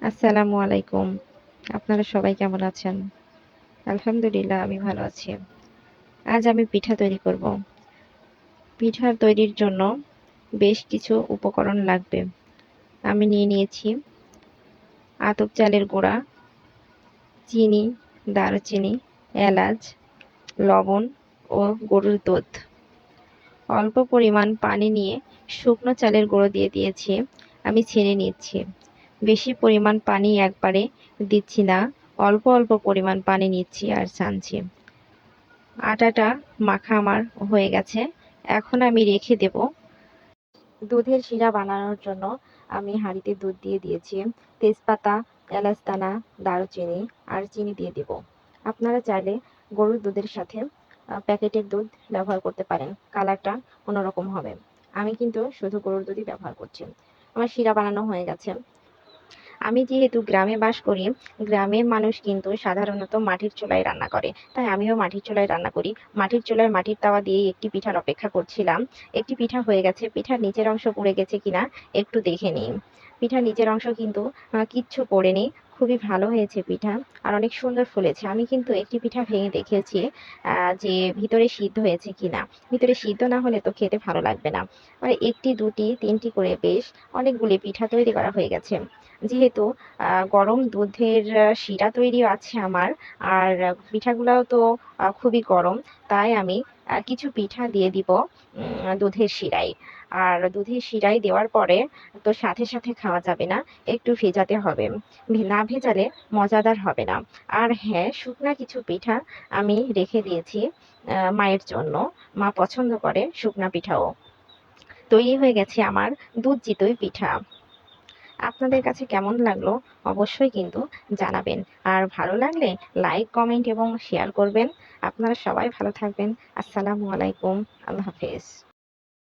আসসালামু আলাইকুম। আপনারা সবাই কেমন আছেন? আলহামদুলিল্লাহ আমি ভালো আছি। আজ আমি পিঠা তৈরি করব। পিঠা তৈরির জন্য বেশ কিছু উপকরণ লাগবে। আমি নিয়ে নিয়েছি আতপ চালের গুঁড়া, চিনি, দারুচিনি, এলাচ, লবণ ও গরুর দুধ। অল্প পরিমাণ পানি নিয়ে শুকনো চালের গুঁড়ো দিয়ে দিয়েছি। আমি ছেড়ে নিচ্ছি। বেশি পরিমাণ পানি একবারে দিচ্ছি না, অল্প অল্প পরিমাণ পানি নিচ্ছি আর ছানছি। আটাটা মাখা আমার হয়ে গেছে। এখন আমি রেখে দেব। দুধের শিরা বানানোর জন্য আমি হাঁড়িতে দুধ দিয়ে দিয়েছি। তেজপাতা, এলাচ দানা, দারুচিনি আর চিনি দিয়ে দেব। আপনারা চাইলে গরুর দুধের সাথে প্যাকেটের দুধ ব্যবহার করতে পারেন, কালারটা অন্যরকম হবে। আমি কিন্তু শুধু গরুর দুধই ব্যবহার করছি। আমার শিরা বানানো হয়ে গেছে। আমি যেহেতু গ্রামে বাস করি, গ্রামের মানুষ কিন্তু সাধারণত মাটির চুলায় রান্না করে, তাই আমিও মাটির চুলায় রান্না করি। মাটির চুলায় মাটির তাওয়া দিয়ে একটি পিঠার অপেক্ষা করছিলাম। একটি পিঠা হয়ে গেছে। পিঠার নিচের অংশ পুড়ে গেছে কিনা একটু দেখে নিই। পিঠার নিচের অংশ কিন্তু কিচ্ছু পড়েনি। খুবই ভালো হয়েছে পিঠা, আর অনেক সুন্দর ফুলেছে। আমি কিন্তু একটি পিঠা ভেঙে দেখেছি যে ভিতরে সিদ্ধ হয়েছে কিনা। ভিতরে সিদ্ধ না হলে তো খেতে ভালো লাগবে না। মানে একটি, দুটি, তিনটি করে বেশ অনেকগুলি পিঠা তৈরি করা হয়ে গেছে। যেহেতু গরম দুধের শিরা তৈরি আছে আমার, আর পিঠাগুলাও তো খুবই গরম, তাই আমি কিছু পিঠা দিয়ে দিব দুধের শিরায়। আর দুধের শিরায় দেওয়ার পরে তো সাথে সাথে খাওয়া যাবে না, একটু ভেজাতে হবে। না ভেজালে মজাদার হবে না। আর হ্যাঁ, শুকনা কিছু পিঠা আমি রেখে দিয়েছি মায়ের জন্য। মা পছন্দ করে শুকনা পিঠাও। তৈরি হয়ে গেছে আমার দুধ চিতই পিঠা। আপনাদের কাছে কেমন লাগলো অবশ্যই কিন্তু জানাবেন। আর ভালো লাগলে লাইক, কমেন্ট এবং শেয়ার করবেন। আপনারা সবাই ভালো থাকবেন। আসসালামু আলাইকুম। আল্লাহ হাফেজ।